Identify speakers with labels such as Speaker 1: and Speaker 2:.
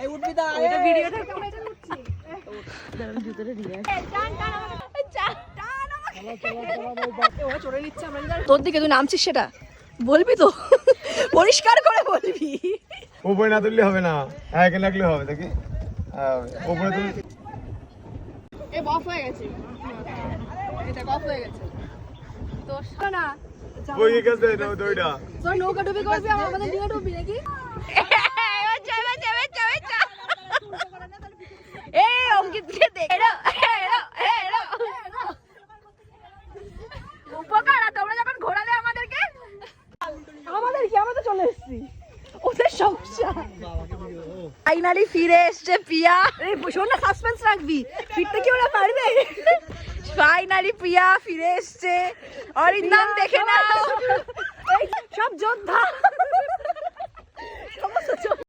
Speaker 1: এই উঠবি দা এটা ভিডিওতে আমরা এটা করছি দাঁড়ান জুতোটা দিয়ে টান টান ও চড়ে নিচ্ছে আমরা তোর দিকে তুই নামছিস সেটা বলবি তো পরিষ্কার করে বলবি
Speaker 2: উপরে না তুললে হবে না এখানে রাখলে হবে দেখি উপরে তুল
Speaker 1: এ বফ হয়ে গেছে এটা বফ হয়ে গেছে তো না
Speaker 2: কই গেছে দইটা
Speaker 1: তোর নৌকা ডুবি করবি আমাদের ডিঙা ডুবি নাকি এই অঙ্কিতকে দেখ উপকার তোমরা যখন ঘোরালে আমাদেরকে আমাদের কি আমরা তো চলে এসেছি ওদের সমস্যা ফাইনালি ফিরে এসছে পিয়া এই শোন না সাসপেন্স রাখবি ফিরতে কি ওরা পারবে ফাইনালি পিয়া ফিরে এসছে অরিন্দম দেখে নাও সব যোদ্ধা